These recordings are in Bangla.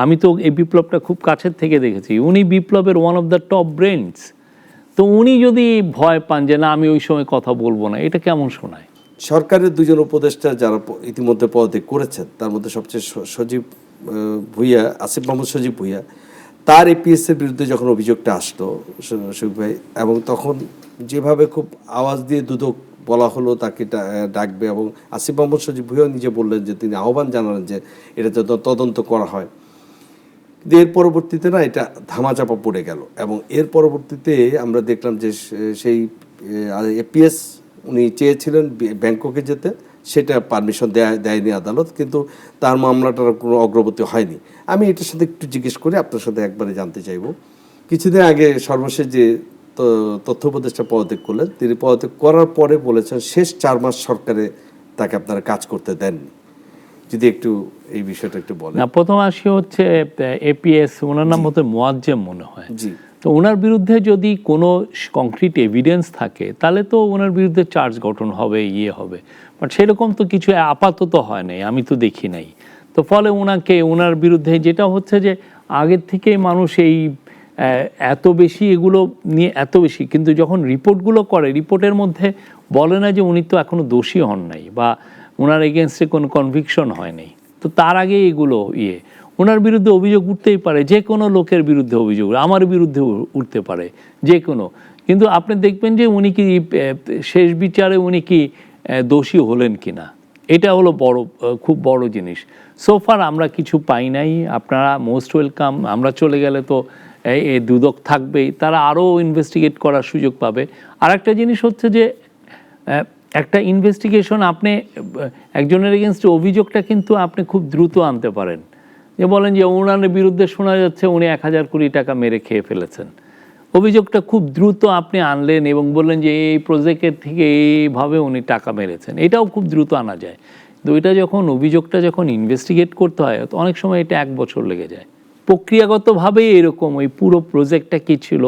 আমি তো এই বিপ্লবটা খুব কাছের থেকে দেখেছি, উনি বিপ্লবের one of the top brains. তো উনি যদি ভয় পান যে না আমি ওই সময় কথা বলবো না, এটা কেমন শোনায়? সরকারের দুজন উপদেষ্টা যারা ইতিমধ্যে পদত্যাগ করেছেন, তার মধ্যে সবচেয়ে সজীব ভুইয়া, আসিফ মাহমুদ সজীব ভুইয়া, তার এপিএস এর বিরুদ্ধে যখন অভিযোগটা আসলো শফিক ভাই, এবং তখন যেভাবে খুব আওয়াজ দিয়ে দুদক বলা হলো তাকে ডাকবে, এবং আসিফ মাহমুদ সজীব ভুইয়া নিজে বললেন যে তিনি আহ্বান জানালেন যে এটা তদন্ত করা হয়। এর পরবর্তীতে না এটা ধামাচাপা পড়ে গেল, এবং এর পরবর্তীতে আমরা দেখলাম যে সেই এপিএস উনি চেয়েছিলেন ব্যাংককে যেতে, সেটা পারমিশন দেয়নি আদালত, কিন্তু তার মামলাটার কোনো অগ্রগতি হয়নি। আমি এটার সাথে একটু জিজ্ঞেস করে আপনার সাথে একবারে জানতে চাইব, কিছুদিন আগে সর্বশেষ যে তথ্য উপদেষ্টা পদত্যাগ করলেন, তিনি পদত্যাগ করার পরে বলেছেন শেষ 4 মাস সরকারে তাকে আপনারা কাজ করতে দেননি। যদি একটু এই বিষয়টা একটু বলেন। না, প্রথম আসি হচ্ছে এপিএস, ওনার নাম মতো মোয়াজ্জেম মনে হয়। জি। তো ওনার বিরুদ্ধে যদি কোনো কংক্রিট এভিডেন্স থাকে তাহলে তো ওনার বিরুদ্ধে চার্জ গঠন হবে, হবে, বাট সেরকম তো কিছু আপাতত হয় নাই, আমি তো দেখি নাই। তো ফলে ওনার বিরুদ্ধে যেটা হচ্ছে যে আগের থেকেই মানুষ এই এত বেশি এগুলো নিয়ে এত বেশি, কিন্তু যখন রিপোর্টগুলো করে রিপোর্টের মধ্যে বলে না যে উনি তো এখনো দোষী হন নাই বা ওনার এগেনস্টে কোনো কনভিকশন হয় নাই। তো তার আগে এগুলো ওনার বিরুদ্ধে অভিযোগ উঠতেই পারে, যে কোনো লোকের বিরুদ্ধে অভিযোগ, আমার বিরুদ্ধে উঠতে পারে যে কোনো। কিন্তু আপনি দেখবেন যে উনি কি শেষ বিচারে উনি কি দোষী হলেন কি না, এটা হলো খুব বড় জিনিস। সোফার আমরা কিছু পাই নাই, আপনারা মোস্ট ওয়েলকাম। আমরা চলে গেলে তো এই দুদক থাকবেই, তারা আরও ইনভেস্টিগেট করার সুযোগ পাবে। আর একটা জিনিস হচ্ছে যে একটা ইনভেস্টিগেশন আপনি একজনের এগেনস্টে অভিযোগটা কিন্তু আপনি খুব দ্রুত আনতে পারেন। যে বলেন যে ওনার বিরুদ্ধে শোনা যাচ্ছে উনি 1000 কোটি টাকা মেরে খেয়ে ফেলেছেন, অভিযোগটা খুব দ্রুত আপনি আনলেন এবং বললেন যে এই প্রজেক্টের থেকে এইভাবে উনি টাকা মেরেছেন, এটাও খুব দ্রুত আনা যায়। তো এটা অভিযোগটা যখন ইনভেস্টিগেট করতে হয় তো অনেক সময় এটা 1 বছর লেগে যায়। প্রক্রিয়াগতভাবেই এরকম, ওই পুরো প্রজেক্টটা কি ছিল,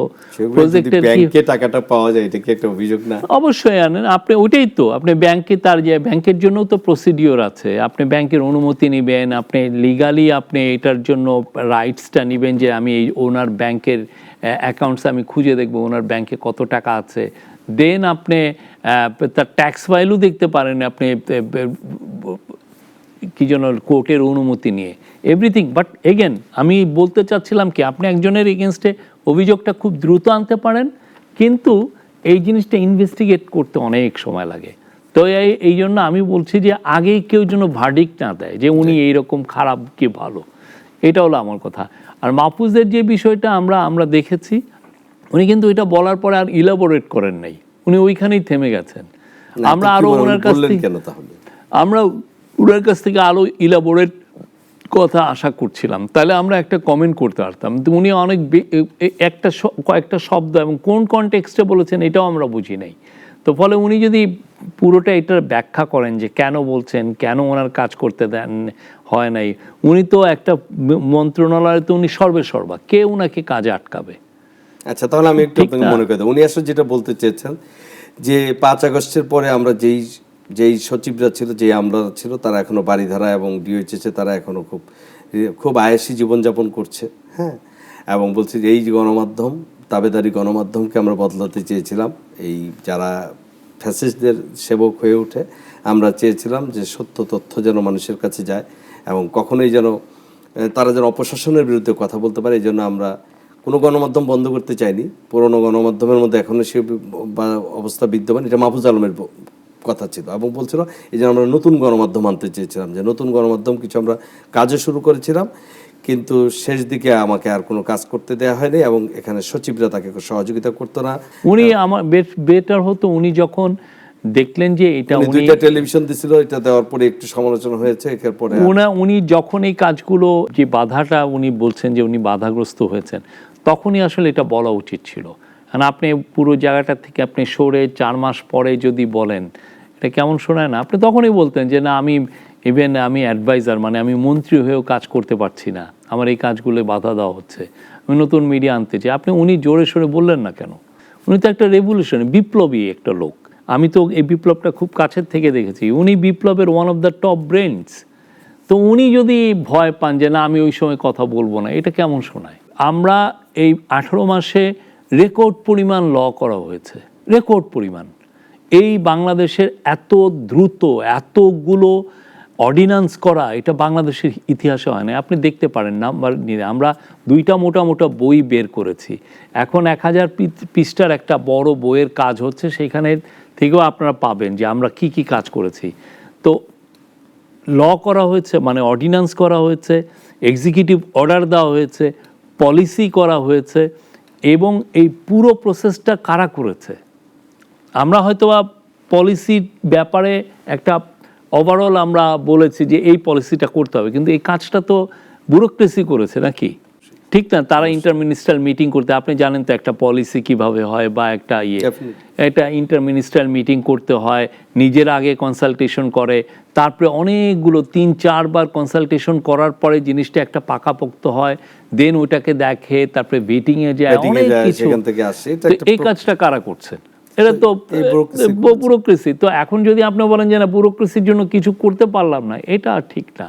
প্রজেক্টের ব্যাংকে টাকাটা পাওয়া যায়, এটা কি একটা অভিযোগ না? অবশ্যই আনেন আপনি, ওইটাই তো আপনি ব্যাংকে, তার যে ব্যাংকের জন্য তো প্রসিডিওর আছে, আপনি ব্যাংকের অনুমতি নেবেন, আপনি লিগালি আপনি এটার জন্য রাইটসটা নেবেন যে আমি এই ওনার ব্যাংকের অ্যাকাউন্টস আমি খুঁজে দেখবো ওনার ব্যাংকে কত টাকা আছে, দেন আপনি তার ট্যাক্স ফাইলও দেখতে পারেন আপনি কি যেন কোর্টের অনুমতি নিয়ে, এভরিথিং। বাট এগেন আমি বলতে চাচ্ছিলাম কি, আপনি একজনের এগেনস্টে অভিযোগটা খুব দ্রুত আনতে পারেন, কিন্তু এই জিনিসটা ইনভেস্টিগেট করতে অনেক সময় লাগে। তো এই জন্য আমি বলছি যে আগেই কেউ যেন ভার্ডিক্ট না দেয় যে উনি এইরকম খারাপ কি ভালো, এটা হলো আমার কথা। আর মাহফুজের যে বিষয়টা আমরা দেখেছি, উনি কিন্তু এটা বলার পরে আর ইলাবোরেট করেন নাই, উনি ওইখানেই থেমে গেছেন। আমরা আরো ওনার কাছ থেকে আরো ইলাবোরেট কথা আশা করছিলাম, তাহলে আমরা একটা কমেন্ট করতে পারতাম। উনি অনেক কয়েকটা শব্দ এবং কোন কনটেক্সটে বলেছেন এটাও আমরা বুঝি নাই। তো ফলে উনি যদি পুরোটা এটার ব্যাখ্যা করেন যে কেন বলছেন, কেন ওনার কাজ করতে দেন হয় নাই, উনি তো একটা মন্ত্রণালয়ে তো উনি সর্বেসর্বা, কে উনাকে কাজে আটকাবে? আচ্ছা, তাহলে আমি একটু মনে করি উনি আসলে যেটা বলতে চেয়েছেন যে 5 আগস্টের পরে আমরা যেই সচিবরা ছিল, যে আমরা ছিল, তারা এখনো বাড়িধারা এবং ডিওএইচএসে তারা এখনো খুব আয়েসি জীবনযাপন করছে। হ্যাঁ, এবং বলছি যে এই গণমাধ্যম, তাবেদারি গণমাধ্যমকে আমরা বদলাতে চেয়েছিলাম, এই যারা ফ্যাসিস্টদের সেবক হয়ে ওঠে, আমরা চেয়েছিলাম যে সত্য তথ্য যেন মানুষের কাছে যায় এবং কখনোই যেন তারা যেন অপশাসনের বিরুদ্ধে কথা বলতে পারে। এই জন্য আমরা কোনো গণমাধ্যম বন্ধ করতে চাইনি। পুরনো গণমাধ্যমের মধ্যে এখনও সে অবস্থা বিদ্যমান, এটা মাহফুজ আলমের কথা ছিল, এবং বলছিল এই যে আমরা নতুন গণমাধ্যম আনতে চেয়েছিলাম, যে নতুন গণমাধ্যম কিছু আমরা কাজও শুরু করেছিলাম, কিন্তু শেষ দিকে আমাকে আর কোনো কাজ করতে দেওয়া হয়নি এবং এখানে সচিবরা তাকে সহযোগিতা করতো না। উনি আমার বেটার হতো উনি যখন দেখলেন যে এটা উনি টেলিভিশন দিছিল, এটা দেওয়ার পরে একটু সমালোচনা হয়েছে, এরপরে উনি যখন এই কাজগুলো যে বাধাটা উনি বলছেন যে উনি বাধাগ্রস্ত হয়েছেন, তখনই আসলে এটা বলা উচিত ছিল। কারণ আপনি পুরো জায়গাটা থেকে আপনি সরে 4 মাস পরে যদি বলেন, এটা কেমন শোনায় না? আপনি তখনই বলতেন যে না আমি আমি অ্যাডভাইজার, মানে আমি মন্ত্রী হয়েও কাজ করতে পারছি না, আমার এই কাজগুলো বাধা দেওয়া হচ্ছে, আমি নতুন মিডিয়া আনতে চাই। উনি জোরে সোরে বললেন না কেন? উনি তো একটা রেভলিউশন, বিপ্লবী একটা লোক, আমি তো এই বিপ্লবটা খুব কাছের থেকে দেখেছি, উনি বিপ্লবের one of the top brains. তো উনি যদি ভয় পান যে না আমি ওই সময় কথা বলবো না, এটা কেমন শোনায়? আমরা এই 18 মাসে রেকর্ড পরিমাণ ল করা হয়েছে, রেকর্ড পরিমাণ। এই বাংলাদেশের এত দ্রুত এতগুলো অর্ডিন্যান্স করা এটা বাংলাদেশের ইতিহাসে হয় না। আপনি দেখতে পারেন নাম্বার নিয়ে আমরা 2টা মোটা মোটা বই বের করেছি, এখন 1000 পৃষ্ঠার একটা বড় বইয়ের কাজ হচ্ছে, সেখানে থেকেও আপনারা পাবেন যে আমরা কি কি কাজ করেছি। তো ল করা হয়েছে, মানে অর্ডিন্যান্স করা হয়েছে, এক্সিকিউটিভ অর্ডার দেওয়া হয়েছে, পলিসি করা হয়েছে, এবং এই পুরো প্রসেসটা কারা করেছে? আমরা হয়তোবা পলিসির ব্যাপারে একটা ওভারঅল আমরা বলেছি যে এই পলিসিটা করতে হবে, কিন্তু এই কাজটা তো ব্যুরোক্রেসি করেছে নাকি? ঠিক না? তারা ইন্টারমিনিস্ট্রাল মিটিং করতে, আপনি জানেন তো একটা পলিসি কিভাবে হয়, বা একটা একটা ইন্টারমিনিস্ট্রাল মিটিং করতে হয়, নিজের আগে কনসালটেশন করে, তারপরে অনেকগুলো 3-4 বার কনসালটেশন করার পরে জিনিসটা একটা পাকাপোক্ত হয়, দেন ওইটাকে দেখে, তারপরে মিটিংয়ে যায়, অনেক কিছু। এই কাজটা কারা করছেন? এটা তো ব্যুরোক্রেসি। তো এখন যদি আপনি বলেন যে না ব্যুরোক্রেসির জন্য কিছু করতে পারলাম না, এটা ঠিক না।